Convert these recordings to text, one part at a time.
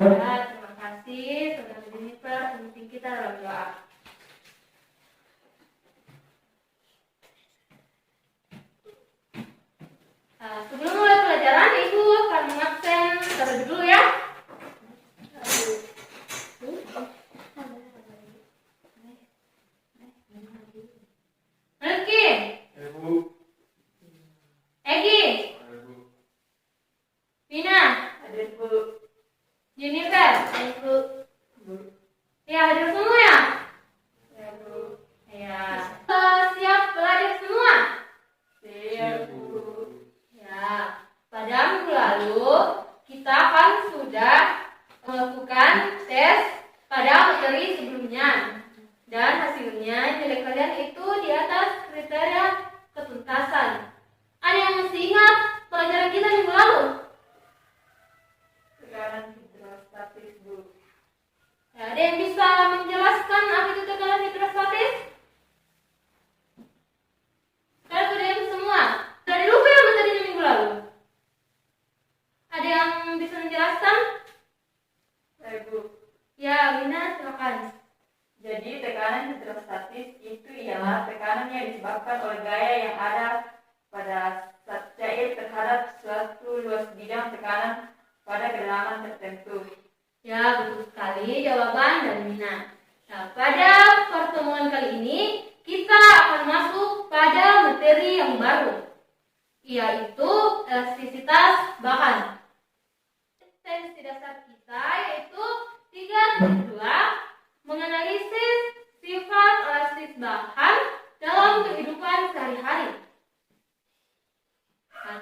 Ya, terima kasih Saudara Jennifer, memimpin kita dalam doa. Sebelum mulai pelajaran, Ibu akan mengabsen terlebih dulu ya. Melki, Egi, Vina, Jennifer, ya hadir semua ya? Ya. Siap belajar semua? Ya. Pada minggu lalu kita kan sudah melakukan tes pada materi sebelumnya dan hasilnya nilai kalian itu di atas kriteria ketuntasan. Ada yang masih ingat pelajaran kita minggu lalu? Tekanan hidrostatis, Bu. Ya, ada yang bisa menjelaskan apa itu tekanan hidrostatis? Kalian sudah ingat semua? Dari lupa ya materinya minggu lalu? Ada yang bisa menjelaskan? Saya, Bu. Ya, Wina, silakan. Jadi tekanan hidrostatis itu ialah tekanan yang disebabkan oleh gaya yang ada pada zat cair terhadap suatu luas bidang tekanan pada kedalaman tertentu. Ya, betul sekali jawaban dari Wina. Nah, pada pertemuan kali ini kita akan masuk pada materi yang baru, yaitu elastisitas bahan. Tensi dasar kita yaitu 3.2 menganalisis sifat elastis bahan dalam kehidupan sehari-hari. Nah,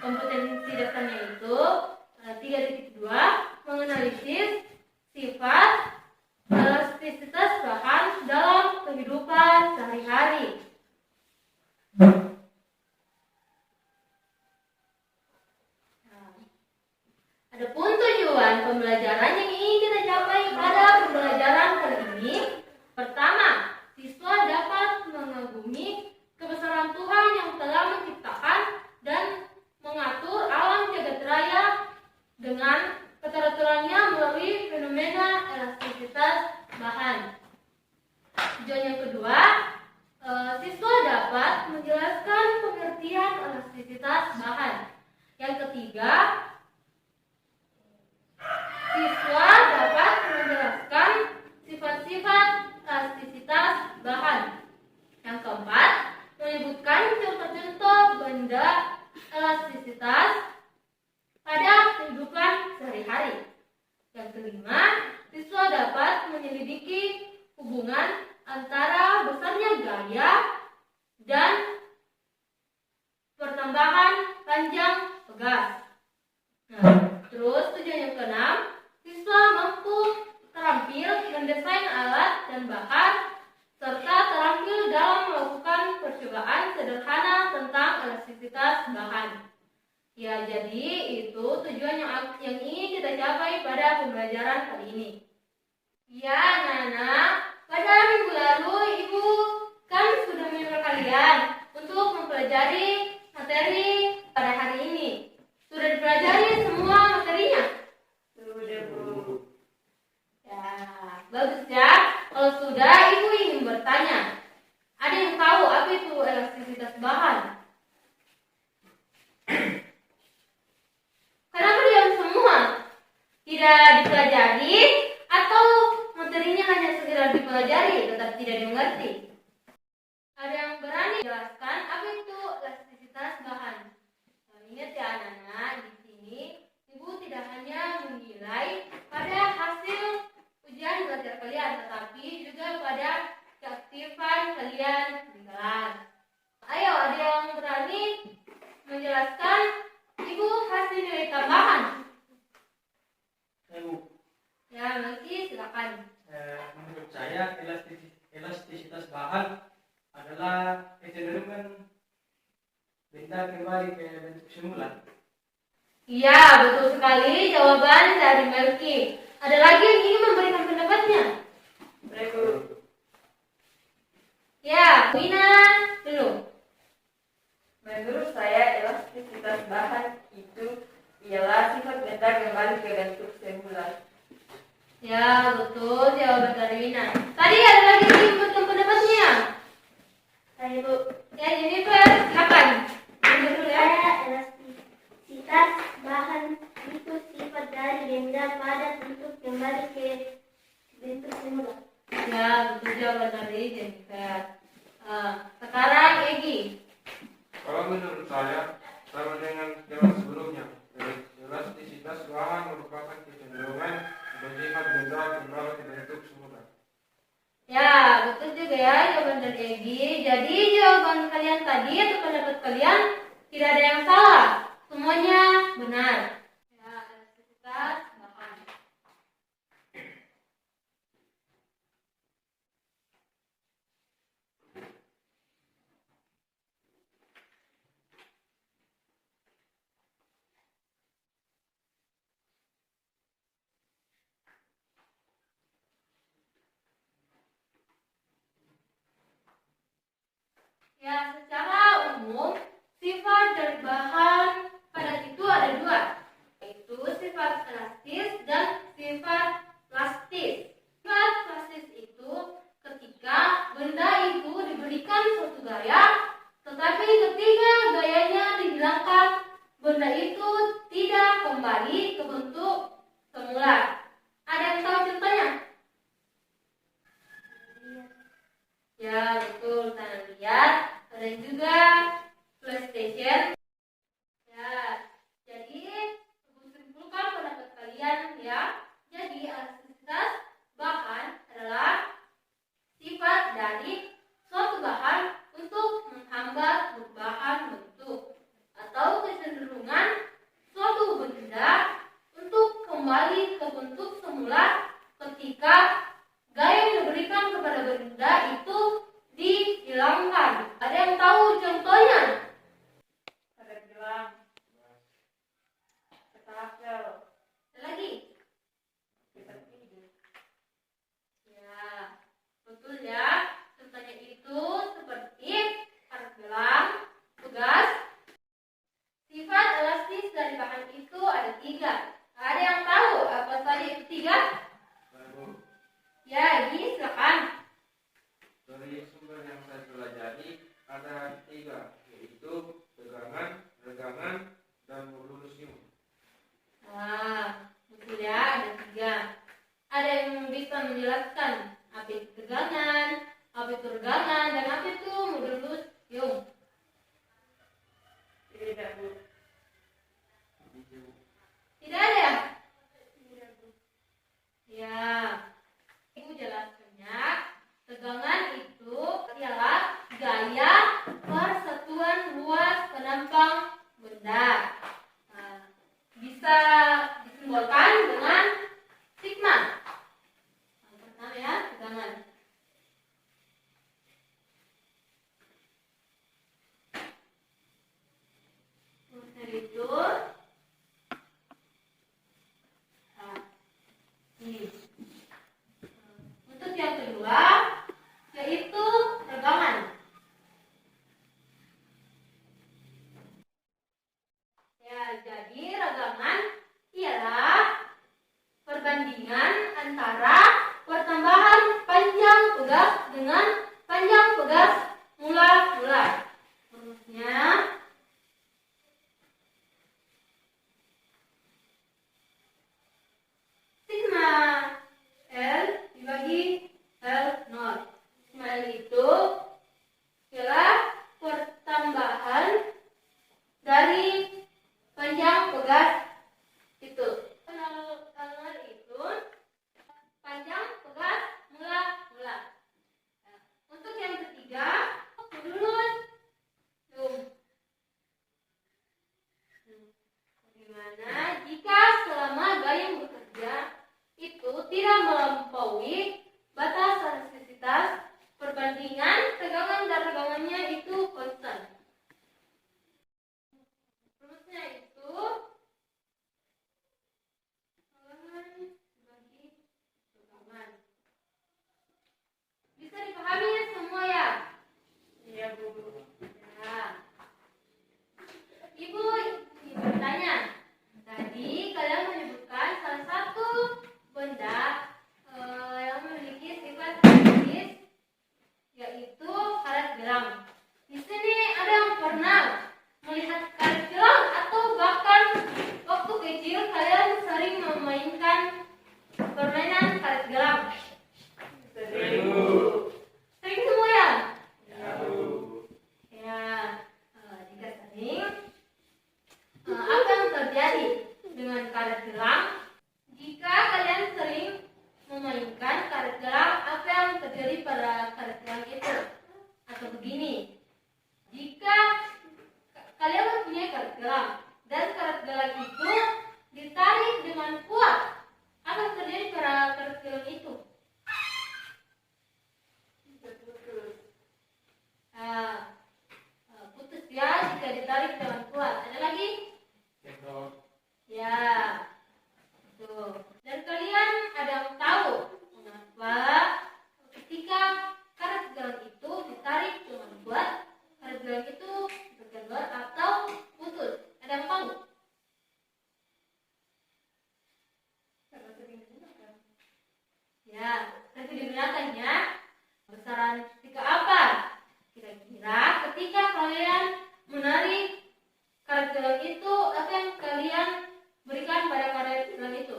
kompetensi dasarnya itu 3.2 menganalisis sifat elastisitas bahan dalam kehidupan sehari-hari. Adapun tujuan pembelajaran yang ingin kita capai pada pembelajaran kali ini, pertama, siswa dapat mengagumi kebesaran Tuhan yang telah menciptakan dan mengatur alam jagat raya dengan keteraturannya melalui fenomena elastisitas bahan. Tujuan yang kedua, siswa dapat menjelaskan pengertian elastisitas bahan. Yang ketiga, siswa dapat menjelaskan sifat-sifat elastisitas bahan. Yang keempat, menyebutkan contoh-contoh benda elastisitas pada kehidupan sehari-hari. Yang kelima, siswa dapat menyelidiki hubungan antara besarnya gaya dan pertambahan panjang pegas. Nah, terus tujuan yang keenam, siswa mampu terampil mendesain alat dan bahan serta terampil dalam melakukan percobaan sederhana tentang elastisitas bahan. Ya, jadi itu tujuan yang ingin kita capai pada pembelajaran kali ini. Ya, anak-anak, pada minggu lalu Ibu kan sudah menyuruh kalian untuk mempelajari materi pada hari ini. Sudah dipelajari semua materinya? Sudah, Bu. Ya, bagus ya. Kalau sudah, Ibu ingin bertanya. Ada yang tahu apa itu elastisitas bahan? Kenapa diam semua? Tidak dipelajari atau materinya hanya sekedar dipelajari tetap tidak dimengerti? Ada yang berani jelaskan apa itu elastisitas bahan? Ingat ya anak-anak, di sini Ibu tidak hanya menilai pada hasil ujian belajar kalian, tetapi juga pada keaktifan kalian di kelas. Ayo, ada yang berani menjelaskan Ibu hasil nilai tambahan? Ibu. Ya, Melki, silakan. Menurut saya elastisitas bahan adalah kecenderungan benda kembali ke bentuk semula. Iya, betul sekali jawaban dari Melki. Ada lagi yang ingin memberikan pendapatnya? Bu. Ya, Wina dulu. Menurut saya elastisitas bahan itu ialah sifat benda kembali ke bentuk semula. Ya, betul jawaban dari Wina. Tadi ada lagi yang inputkan pendapatnya. Saya Bu, Ya, Jennifer, silakan. Dulu ya. saya elastisitas bahan itu sifat dari benda pada bentuk kembali ke bentuk semula. Ya, betul jawaban dari Jennifer. Sekarang Egi. Kalau menurut saya, sama dengan kelas sebelumnya, elastisitas bahan merupakan kecenderungan bersifat benda kembali ke bentuk semula. Ya, betul juga ya jawaban dari Egi. Jadi jawaban kalian tadi atau pendapat kalian tidak ada yang salah. Semuanya benar. Ya, elastisitas bahan. Ya, secara umum sifat dari bahan padat itu ada dua, yaitu sifat elastis dan sifat plastis. Sifat plastis itu ketika benda itu diberikan suatu gaya, tetapi ketika gayanya dihilangkan, benda itu tidak kembali ke bentuk semula. Ada yang tahu contohnya? Ya, betul, tanah liat. Ada juga PlayStation. Ya, jadi simpulkan pendapat kalian ya. Jadi elastisitas bahan adalah sifat dari suatu bahan untuk menghambat perubahan bentuk atau kecenderungan suatu benda untuk kembali ke bentuk semula ketika gaya yang diberikan kepada benda itu dihilangkan. Ada yang tahu contohnya? Pada gelang, ketapel, Ada lagi? kita tidur. Ya, betul ya. Contohnya itu seperti karet gelang, tugas. Sifat elastis dari bahan itu ada 3. Ada yang tahu apa saja itu 3? Lalu, Ya, ini silakan. dari sumber yang saya pelajari ada 3, yaitu tegangan, regangan, dan volusium. Betul ya, ada 3. Ada yang bisa menjelaskan apa itu tegangan, apa itu regangan, dan apa itu modulus? Tidak Bu. Tidak ada ya? Ya, Ibu jelaskannya. Tegangan itu ialah gaya persatuan luas penampang benda. Bisa disimbolkan dengan sigma. Yang pertama ya, tegangan. Dari itu, ini. Untuk yang kedua, yaitu regangan. Ya, jadi regangan ialah perbandingan antara pertambahan panjang pegas dengan panjang pegas mula-mula. Rumusnya sigma L dibagi L0. Sigma L itu ialah pertambahan dari panjang pegas itu. L0 itu panjang pegas mula-mula. Untuk yang ketiga, modulus. Bagaimana jika selama gaya yang bekerja itu tidak melampaui batas elastisitas, perbandingan tegangan dan regangannya itu konstan. Rumusnya itu tegangan dibagi regangan. Bisa dipahami semua ya? Iya Bu. Ya. Ibu bertanya, ditarik dengan kuat. Ada lagi? Cendol. Ya. Tuh. Dan kalian ada yang tahu mengapa ketika karet gelang itu ditarik dengan kuat, karet gelang itu berkeluar atau putus? Ada yang tahu? Ya, tapi digunakannya besaran ketika apa? Kira-kira ketika kalian menarik karet gelang itu, apa yang kalian berikan pada karet gelang itu?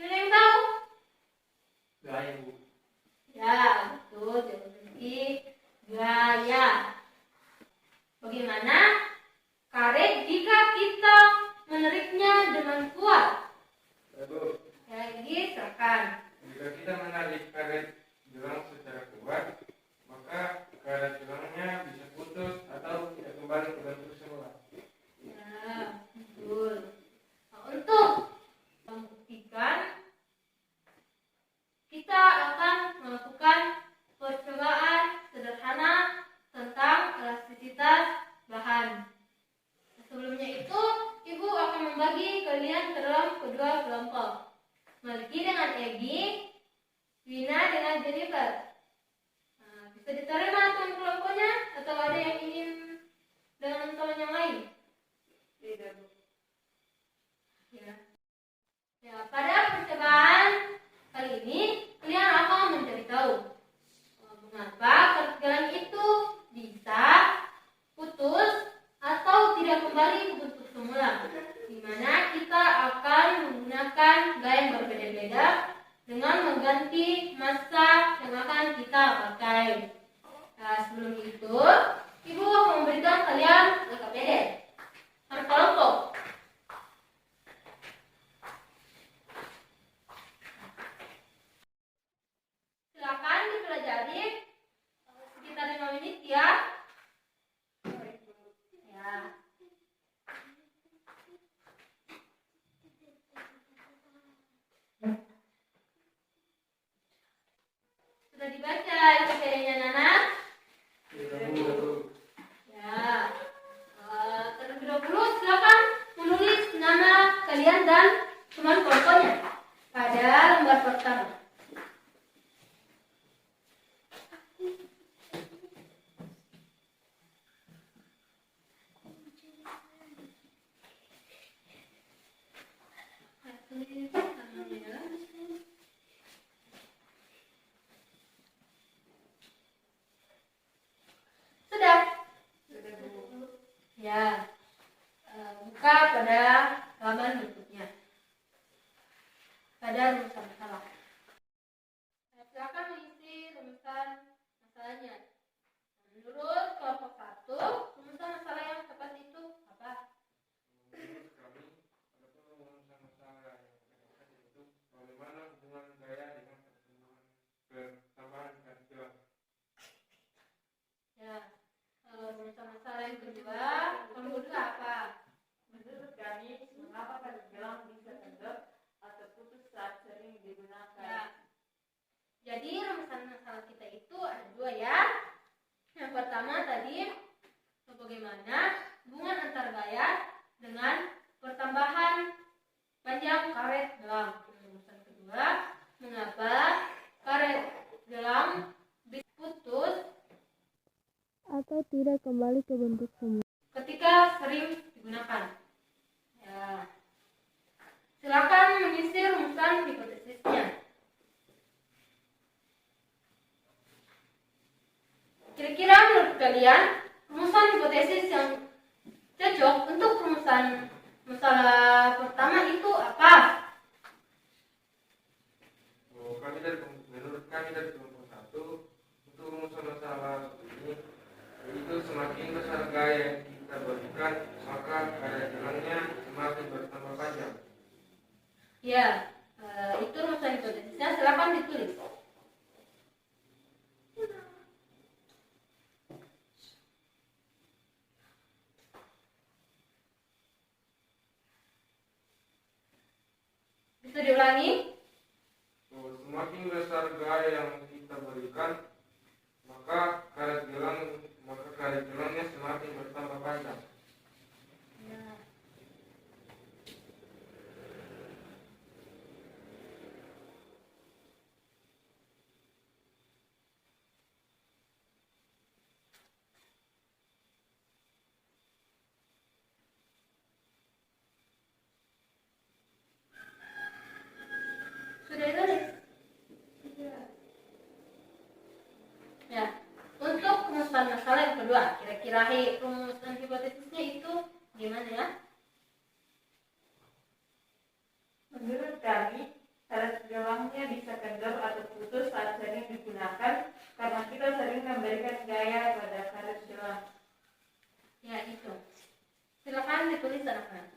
Ada yang tahu? Gaya, Bu. Ya, betul. Jadi gaya. Bagaimana karet jika kita menariknya dengan kuat? Bu, Ya, lagi silakan. jika kita menarik karet gelang secara kuat, maka karet gelangnya bisa putus atau tidak kembali ke bentuk semula. Ya, betul. Nah, untuk membuktikan, kita akan melakukan percobaan sederhana tentang elastisitas bahan. Sebelumnya itu, Ibu akan membagi kalian ke dalam kedua kelompok. Melki dengan Egi, Wina dengan Jennifer. Nah, bisa diterima teman kelompoknya atau ada yang ingin dengan teman yang lain? Tidak, Bu. Ya. Ya, pada percobaan kali ini kalian akan mencari tahu mengapa karet gelang itu bisa putus atau tidak kembali ke bentuk semula. Di mana kita akan menggunakan gaya yang berbeda-beda dengan mengganti massa yang akan kita pakai. Nah, sebelum itu, Ibu akan memberikan kalian LKPD per kelompok. Silakan dipelajari sekitar 5 menit ya. Ya. Sudah dibaca LKPD-nya Nana? Ya. Terlebih dahulu silakan menulis nama kalian dan teman kelompoknya pada lembar pertama. Sudah? Ya. Buka pada halaman berikutnya. Pada rumusan masalah. Silakan mengisi rumusan masalahnya. Menurut kelompok 1, rumusan masalah yang tepat itu apa? Menurut kami, adapun rumusan masalah yang tepat itu bagaimana hubungan gaya dengan pertambahan karet gelang. Ya. Rumusan masalah yang kedua, kelompok 2 apa? Menurut kami, mengapa karet gelang bisa kendor atau putus saat sering digunakan? Ya. Jadi rumusan masalah kita itu ada 2 ya. Yang pertama tadi, bagaimana hubungan antar gaya dengan pertambahan panjang karet gelang. Rumusan kedua, mengapa karet gelang bisa putus atau tidak kembali ke bentuk semula. ketika sering digunakan. Ya. Silakan mengisi rumusan hipotesisnya. Kira-kira menurut kalian rumusan hipotesis yang cocok untuk rumusan masalah pertama itu apa? Menurut kami dari kelompok 1, untuk rumusan masalah ini, itu semakin besar gaya yang kita berikan, maka karet gelangnya semakin bertambah panjang. Ya, itu rumusan hipotesisnya. Silakan ditulis. Bisa diulangi? Semakin besar gaya yang kita berikan, maka karet rumusan masalah yang kedua. Kira-kira rumusan hipotesisnya itu gimana ya? Menurut kami, garis gelangnya bisa kendor atau putus saat sering digunakan karena kita sering memberikan gaya pada garis gelang. Ya, itu. Silakan ditulis anak-anak.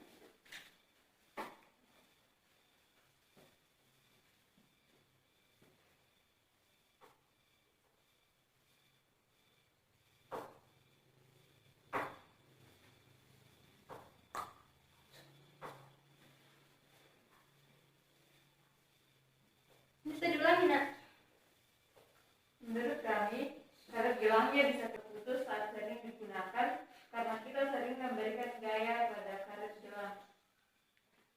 Bisa diulangi, Nak? Menurut kami, garis gelangnya bisa terputus saat sering digunakan karena kita sering memberikan gaya pada garis gelang.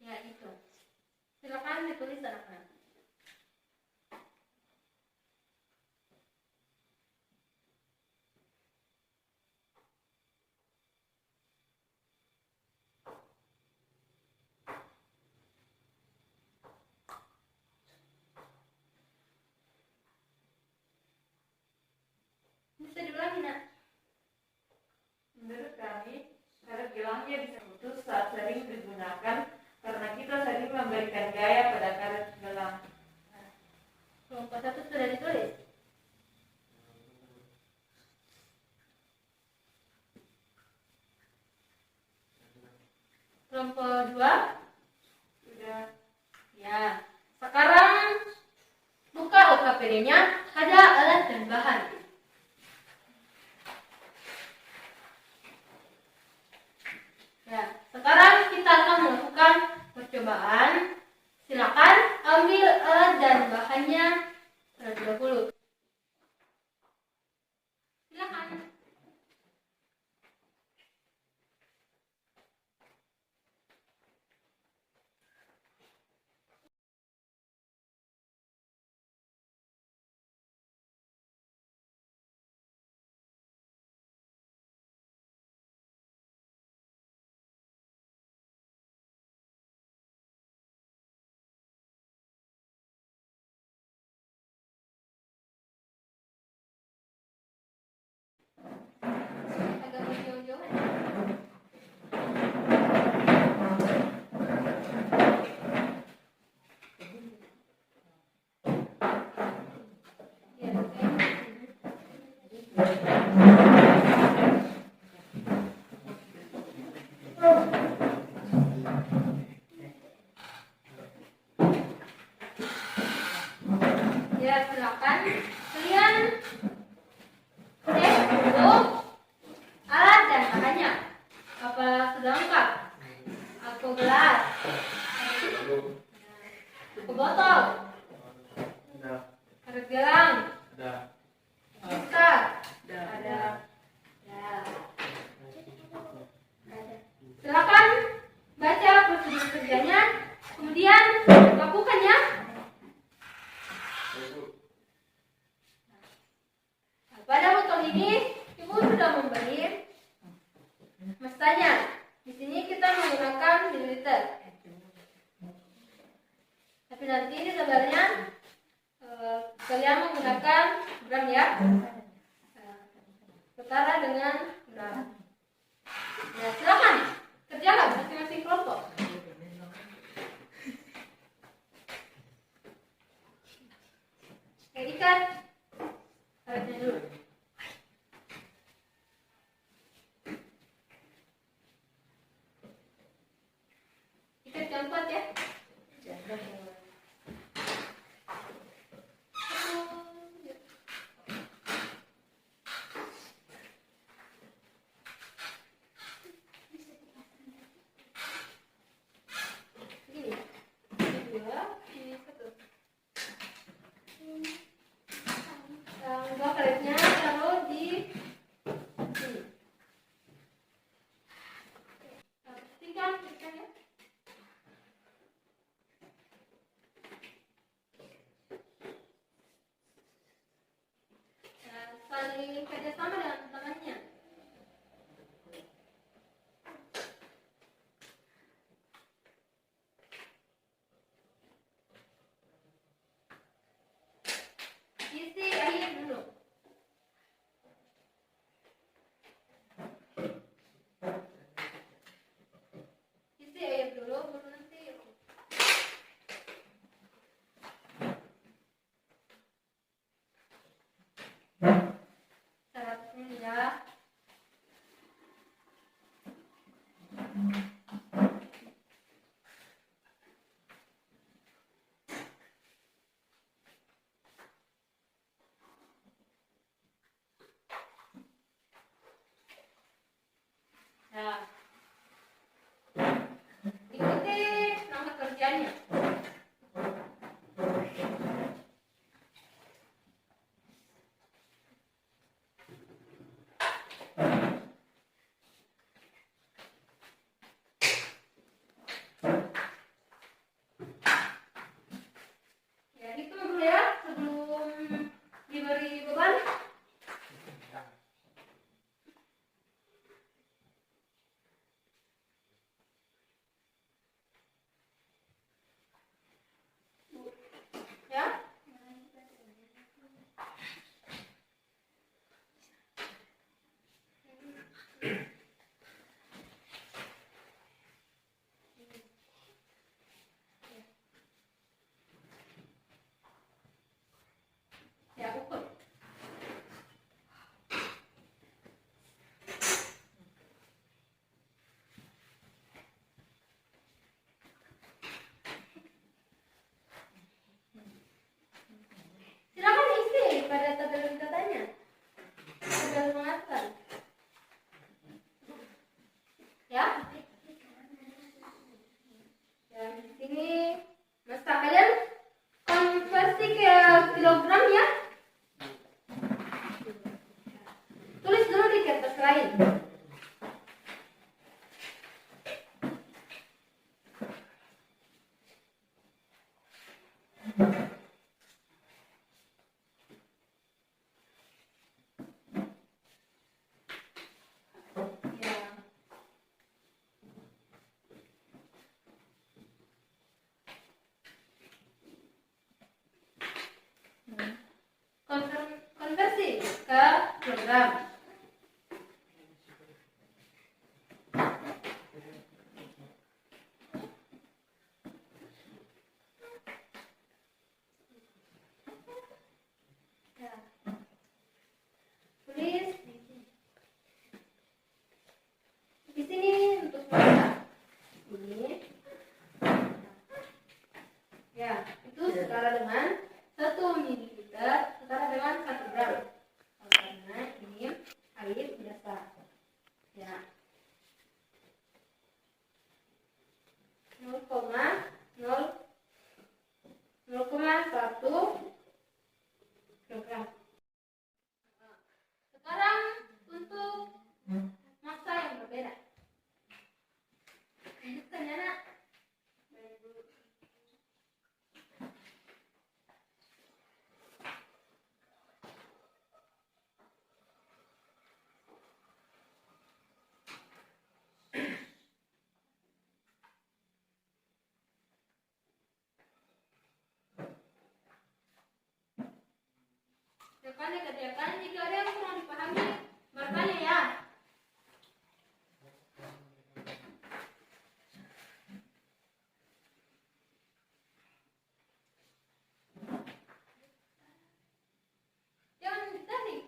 Ya, itu. Silakan ditulis anak-anak. Bisa diulangi, Nak? Menurut kami, garis gelangnya bisa putus saat sering digunakan karena kita sering memberikan gaya pada garis gelang. Kelompok 1 sudah ditulis. Kelompok 2 Sudah. ya. Sekarang buka OKPD-nya, ada alat dan bahan. Ya, sekarang kita akan melakukan percobaan. Silakan ambil alat dan bahannya terlebih dahulu. Silakan. Agak berjauh-jauhan. Ya, ya, silakan. Kalian cek dulu alat dan bahannya. Apa sudah lengkap? Aku gelas, aku botol, Ada. karet gelang, Ada. bisa, ada. Ya. Silakan baca prosedur kerjanya, kemudian lakukan ya. Pada botol ini, Ibu sudah memberi masanya. Di sini kita menggunakan mililiter. Tapi nanti di sebenarnya kalian menggunakan gram ya. Setara dengan gram. Ya, silakan kerjalah masing-masing kelompok. Ikat karetnya dulu. Ikat yang kuat ya. ya. Nah, ikuti nama kerjanya. Ya, hitung dulu ya sebelum diberi beban. Ya. Ya, ukur. Silakan isi pada tabel katanya. Tabel mengatur. Ya. Ya, di sini masa kalian konversi ke kilogram ya. Tulis dulu di kertas lain. Ya. Konversi ke kilogram. Ya. Tulis di sini untuk masa ini. Ya, itu setara dengan 1 mililiter setara dengan 1 gram. Karena ini air biasa. Ya. 0,1 kilogram. Sekarang untuk masa yang berbeda. Lanjutkan ya, Nak. Rekan-rekan, jika ada yang kurang dipahami, bertanya ya. Jangan ditarik.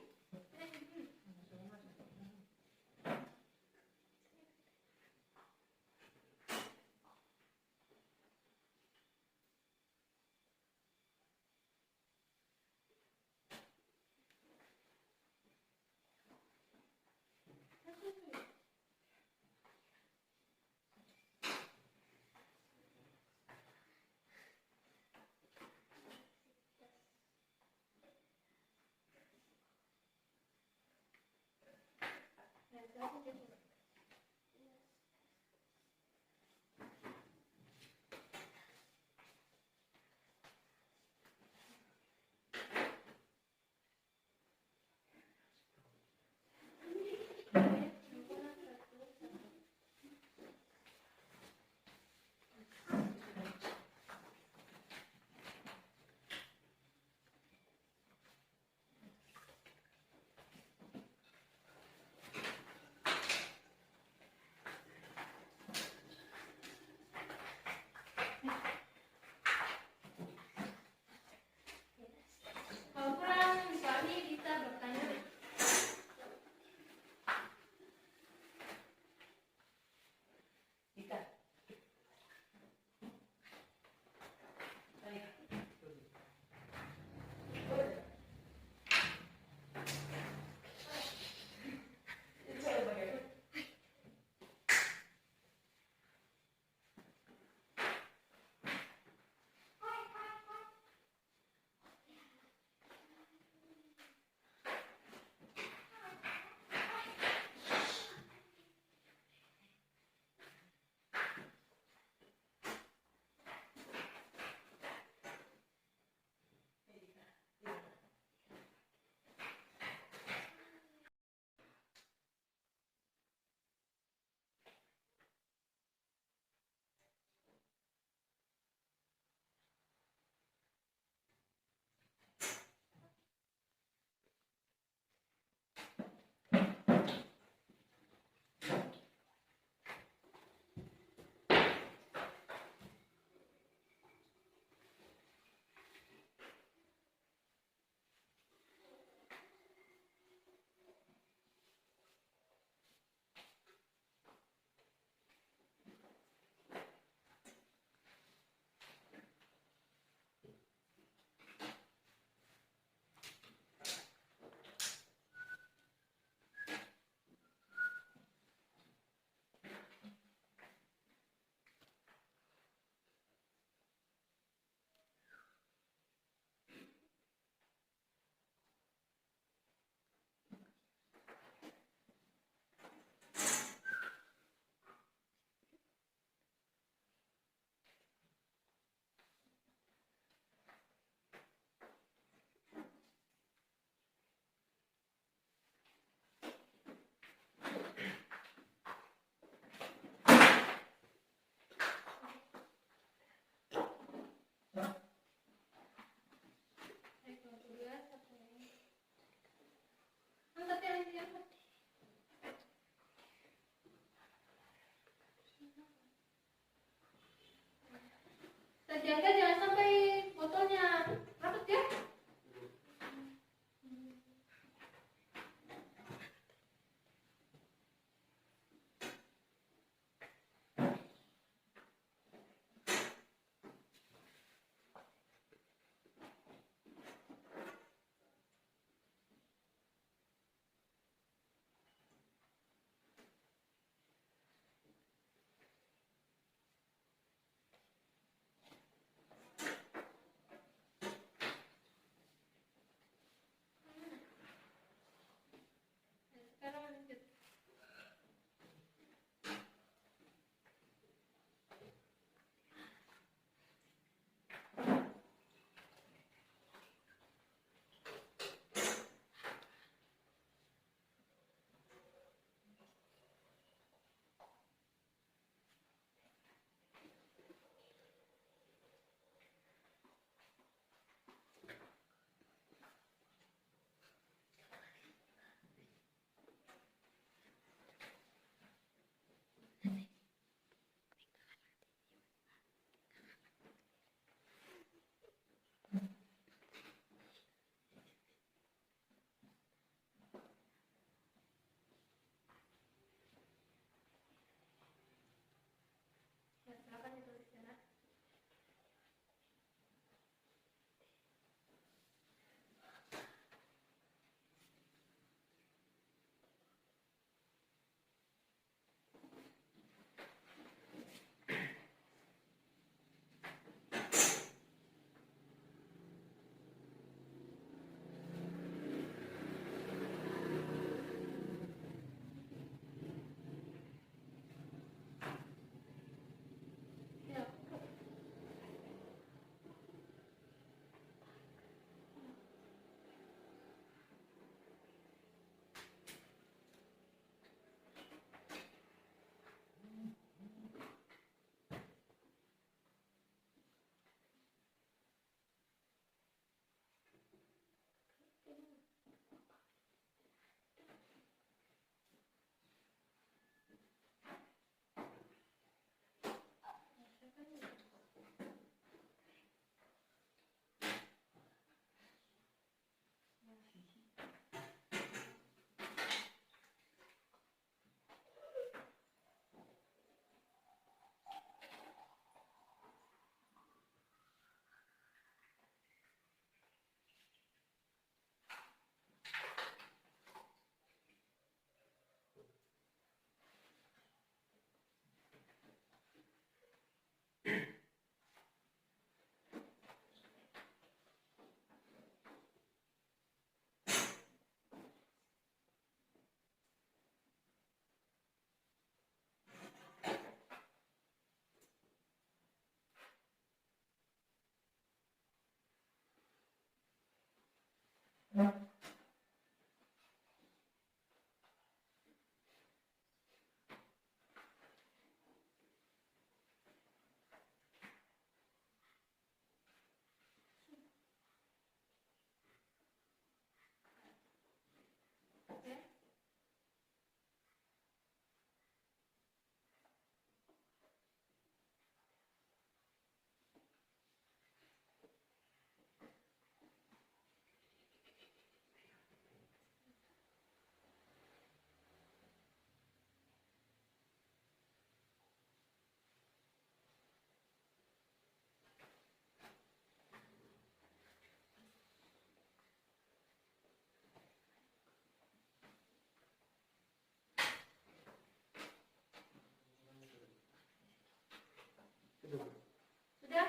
Sudah?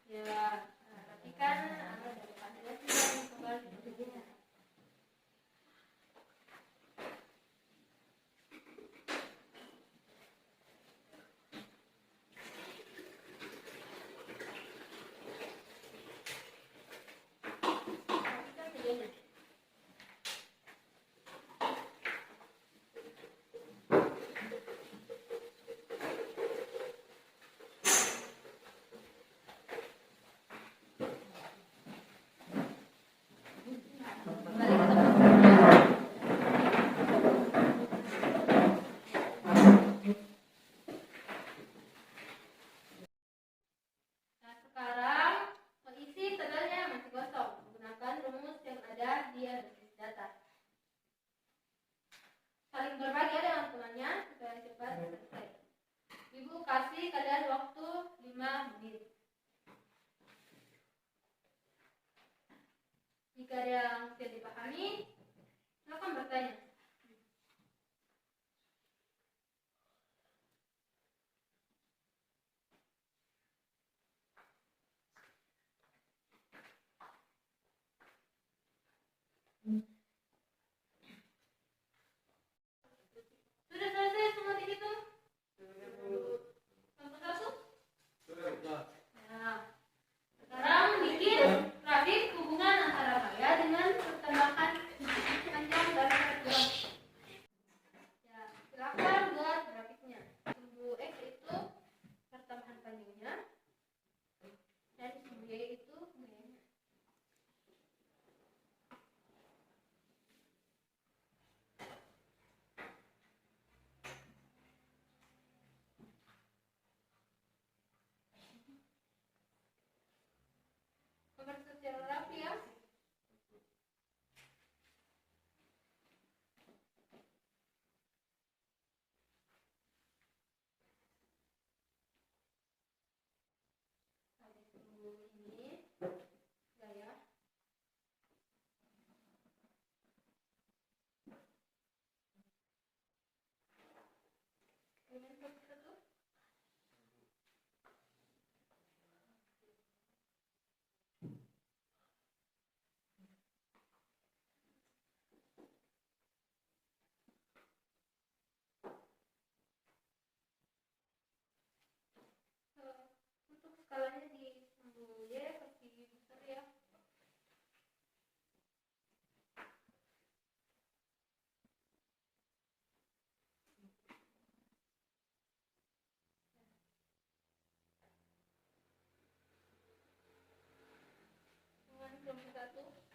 Ya, tapi kan dari Fadila sudah kembali ke tubuhnya. Perhatikan videonya. Kembali ke tempat. Nah, sekarang isi tabelnya masih kosong. Menggunakan rumus yang ada di analisis data. Saling berbagi ya dengan temannya supaya cepat selesai. Ibu kasih kalian waktu 5 menit. Jika ada yang tidak dipahami, silakan bertanya. Sudah selesai semua dihitung? Contoh satu? Nah, sekarang bikin grafik hubungan antara karya dengan pertambahan panjang dari program. Ya, silakan buat grafiknya. Sumbu X itu pertambahan panjangnya dan sumbu Y itu gayanya. Gambar secara rapi ya. Ada sumbu ini gaya. Kemudian satu. Untuk skalanya di sumbu Y pasti besar ya. Dengan sumbu 1.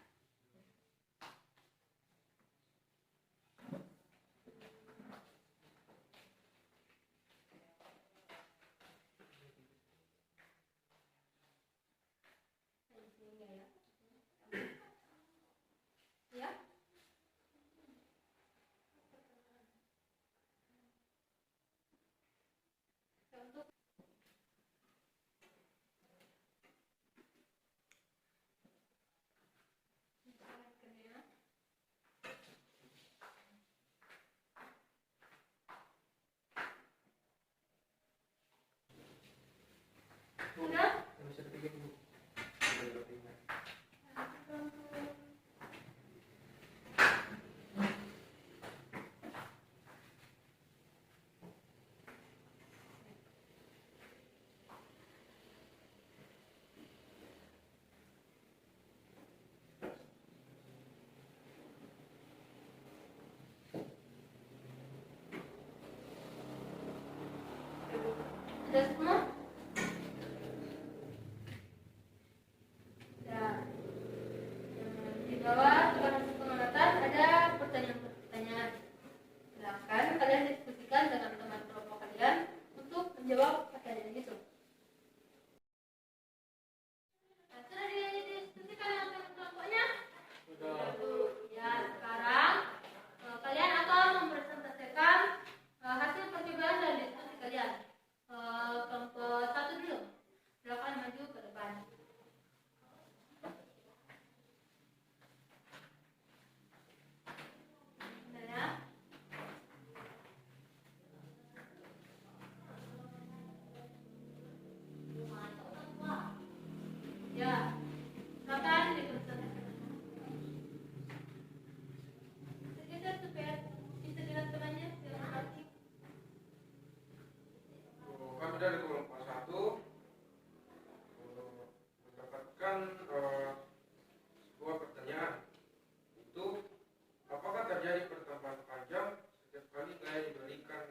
panjang setiap kali gaya diberikan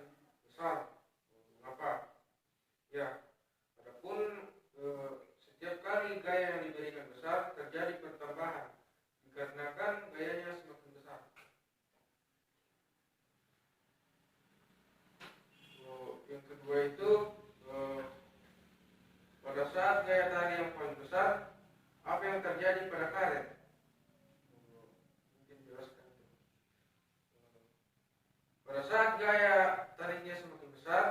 besar. Mengapa? Ya, adapun setiap kali gaya yang diberikan besar terjadi pertambahan dikarenakan gayanya semakin besar. Yang kedua itu pada saat gaya tarik yang paling besar, apa yang terjadi pada karet? Mungkin jelaskan. Pada saat gaya tariknya semakin besar,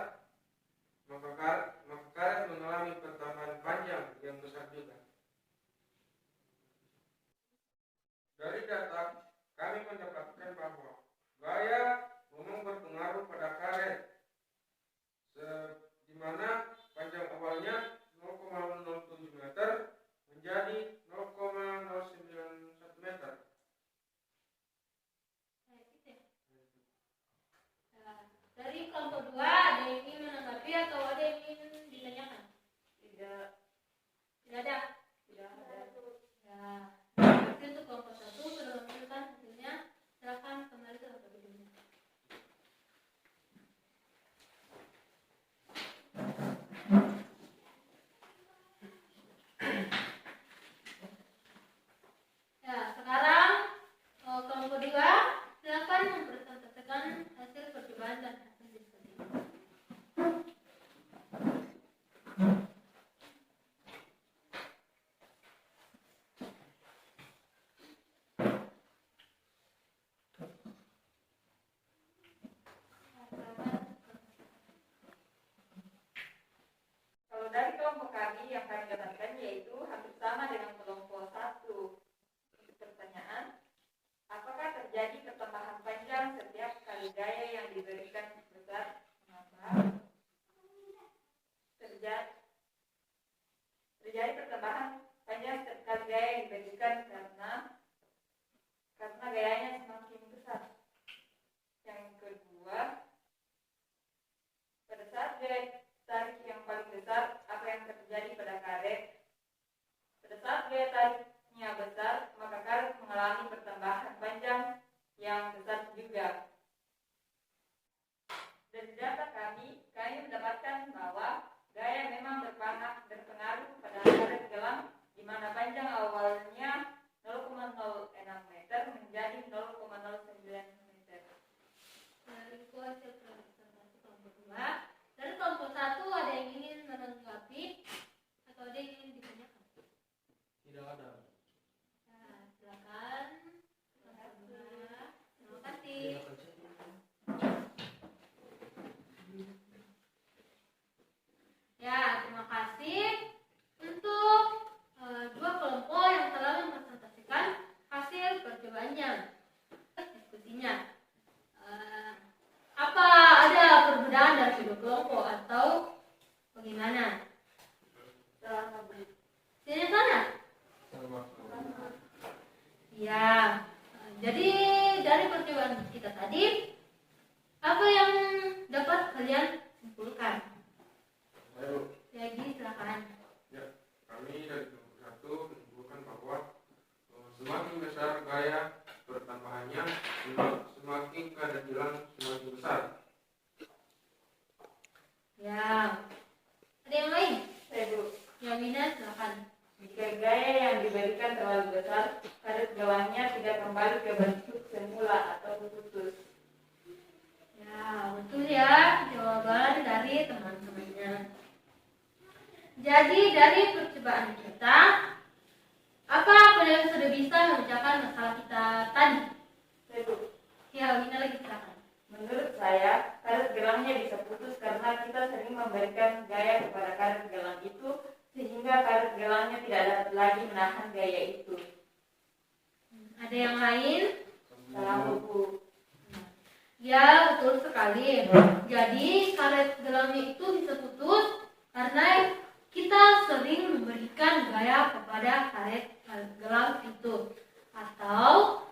maka karet mengalami pertambahan panjang yang besar juga. Dari data, kami mendapatkan bahwa gaya memang berpengaruh pada karet, di mana panjang awalnya 0,07 meter menjadi 0,091 meter. Dari kelompok 2 ada yang ingin menanggapi atau ada yang ingin ditanyakan? Tidak. Tidak ada. Tidak ada. Ya. Berarti untuk kelompok 1 sudah menentukan hasilnya. Silakan kembali ke kelompok 2. Ya, sekarang kelompok 2 silakan mempresentasikan hasil percobaan dan hasil diskusi. Kalau dari kelompok kami yang kami dapatkan yaitu hampir sama dengan kelompok 1. Untuk pertanyaan, apakah terjadi pertambahan panjang setiap kali gaya yang diberikan besar? Mengapa? Terjadi pertambahan panjang setiap kali gaya yang diberikan karena gayanya semakin besar. Yang kedua, pada saat gaya tarik yang paling besar, apa yang terjadi pada karet? Pada saat gaya tariknya besar, maka karet mengalami pertambahan panjang yang besar juga. Dari data kami mendapatkan bahwa gaya memang berpengaruh pada karet gelang, di mana panjang awalnya 0,06 meter menjadi 0,09 meter. Dari hasil presentasi kelompok 2. Dari kelompok 1 ada yang ingin menanggapi atau ada yang ingin ditanyakan? Tidak ada. Nah, silakan. Kelompok 2. Terima kasih. Ya, terima kasih untuk dua kelompok yang telah mempresentasikan hasil percobaannya, diskusinya. Apa ada perbedaan dari kedua kelompok atau bagaimana? Sini sana? Ya, jadi dari percobaan kita tadi, apa yang dapat kalian simpulkan? Ayo. Jadi silakan. Ya, kami dari kelompok 1 menyimpulkan bahwa semakin besar gaya pertambahannya, semakin kadar gelang semakin besar. Ya, ada yang lain? Saya Bu, Ya, Wina, silakan. jika gaya yang diberikan terlalu besar, karet gelangnya tidak kembali ke bentuk semula atau putus. Ya, betul ya jawaban dari teman-temannya. Jadi dari percobaan kita, apa kalian sudah bisa memecahkan masalah kita tadi? Saya Bu, Ya, Wina lagi silakan. menurut saya, karet gelangnya bisa putus karena kita sering memberikan gaya kepada karet gelang itu, sehingga karet gelangnya tidak dapat lagi menahan gaya itu. Ada yang lain? Salah buku. Ya, betul sekali. Jadi karet gelangnya itu bisa putus karena kita sering memberikan gaya kepada karet gelang itu, atau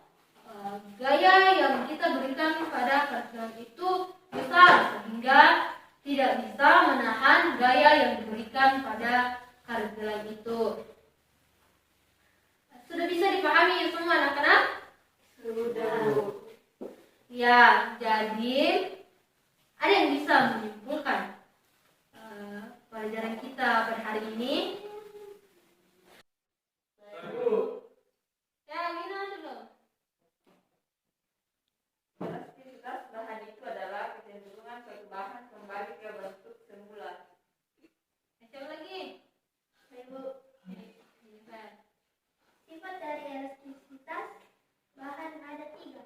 gaya yang kita berikan kepada karet gelang itu besar sehingga tidak bisa menahan gaya yang diberikan pada karet gelang itu. Sudah bisa dipahami semua anak-anak? Sudah Bu. Ya, jadi ada yang bisa menyimpulkan pelajaran kita pada hari ini? Ya, Mina dulu. Elastisitas bahan itu adalah kecenderungan suatu bahan kembali ke bentuk semula. Siapa lagi? Ibu, Jennifer. sifat dari elastisitas bahan ada 3.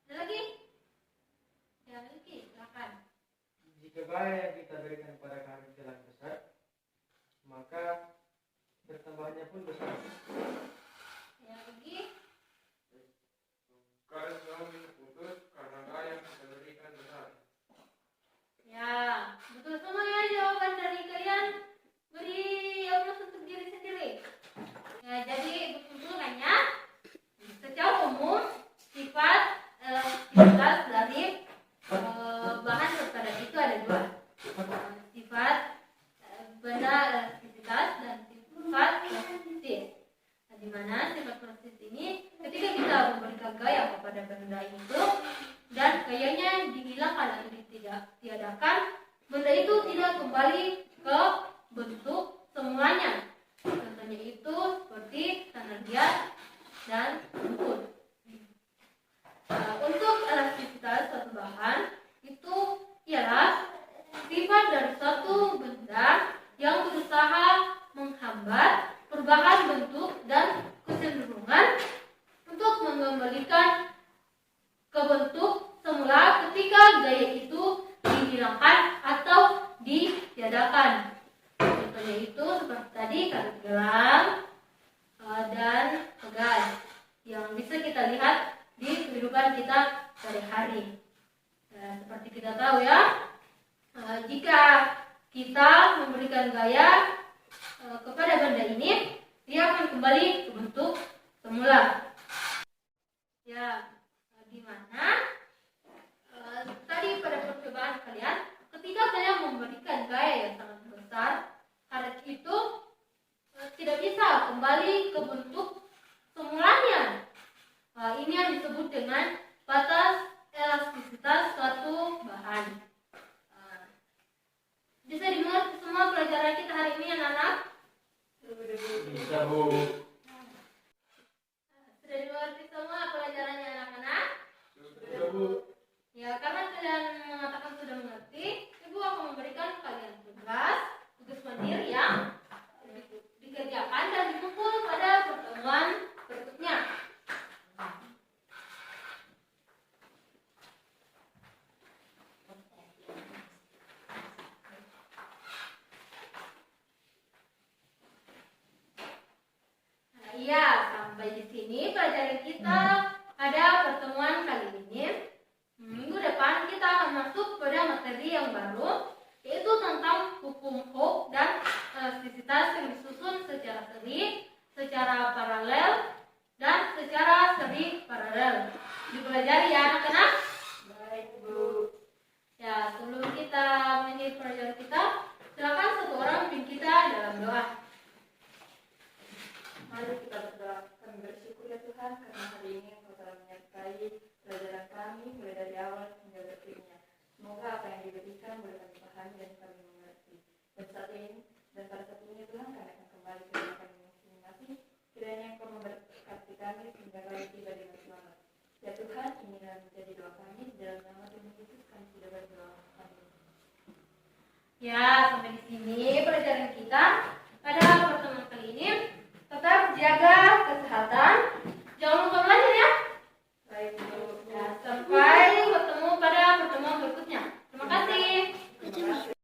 Ada lagi? Ya, lagi, silakan. Jika gaya yang kita berikan pada kami telah besar, maka bertambahnya pun besar. Ya, lagi. Kalian selalu putus karena gaya yang kita berikan besar. Ya, betul semua ya jawaban dari kalian. Beri aplaus untuk diri sendiri. Ya, jadi kesimpulannya, secara umum sifat elastisitas dari bahan berpadat itu ada 2. Sifat benda elastisitas dan sifat elastis. Nah, di mana sifat elastis ini ketika kita memberikan gaya kepada benda itu dan gayanya dihilangkan atau ditiadakan, benda itu tidak kembali ke bentuk semulanya. Contohnya itu seperti tanah liat dan lumpur. Untuk elastisitas suatu bahan itu ialah sifat dari suatu benda yang berusaha menghambat perubahan bentuk dan kecenderungan untuk mengembalikan ke bentuk semula ketika gaya itu dihilangkan atau ditiadakan. Contohnya itu seperti tadi karet gelang dan pegas yang bisa kita lihat di kehidupan kita sehari-hari. Seperti kita tahu ya, jika kita memberikan gaya kepada benda ini, dia akan kembali ke bentuk semula. Ya, di mana tadi pada percobaan kalian, ketika kalian memberikan gaya yang sangat besar, karet itu tidak bisa kembali ke bentuk semulanya. Ini yang disebut dengan batas elastisitas suatu bahan. Bisa dimengerti semua pelajaran kita hari ini, anak-anak? Bisa, Bu. Sudah dimengerti semua pelajarannya, anak-anak? Bisa, Bu. Ya, karena kalian mengatakan sudah mengerti, Ibu akan memberikan kalian tugas mandiri yang dikerjakan dan dikumpul pada pertemuan berikutnya. Iya, sampai di sini pelajaran kita pada pertemuan kali ini. Minggu depan kita akan masuk pada materi yang baru, yaitu tentang hukum Hooke dan elastisitas yang disusun secara seri, secara paralel, dan secara seri paralel. Dipelajari ya anak-anak? Baik, Bu. Ya, sebelum kita mengakhiri pelajaran kita, silakan satu orang pimpin kita dalam doa. Mari kita berdoa. Kami bersyukur ya Tuhan karena hari ini Engkau telah menyertai pelajaran kami mulai dari awal hingga berakhirnya. Semoga apa yang diberikan boleh kami pahami dan kami mengerti. Dan pada saat ini Tuhan kami akan kembali ke rumah kami masing-masing. Kiranya Engkau memberkati kami sehingga kami tiba dengan selamat. Ya Tuhan, inilah menjadi doa kami dalam nama Tuhan Yesus kami sudah berdoa. Amin. Ya, sampai di sini pelajaran kita pada pertemuan kali ini. Tetap jaga kesehatan, jangan lupa belajar ya. Baik, Bu. Ya, sampai bertemu pada pertemuan berikutnya. Terima kasih. Terima kasih.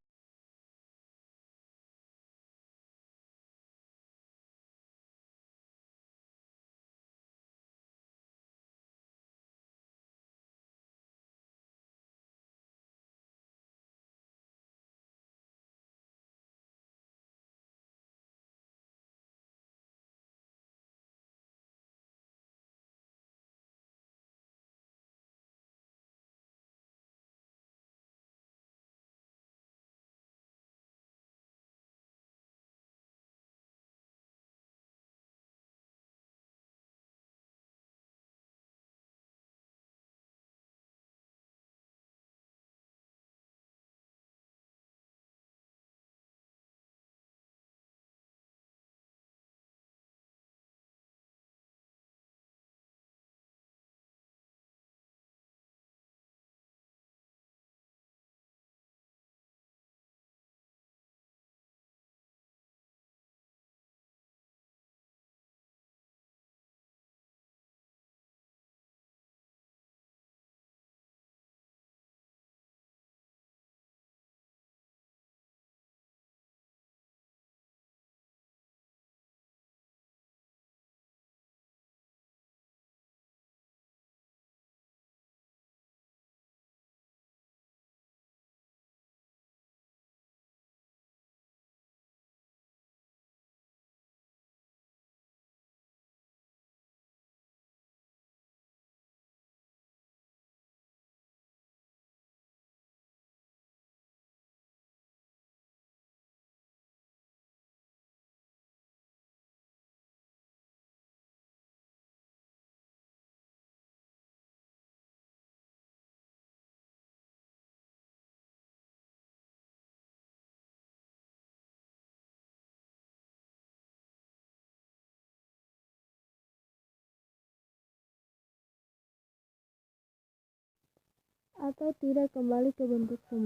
atau tidak kembali ke bentuk semula.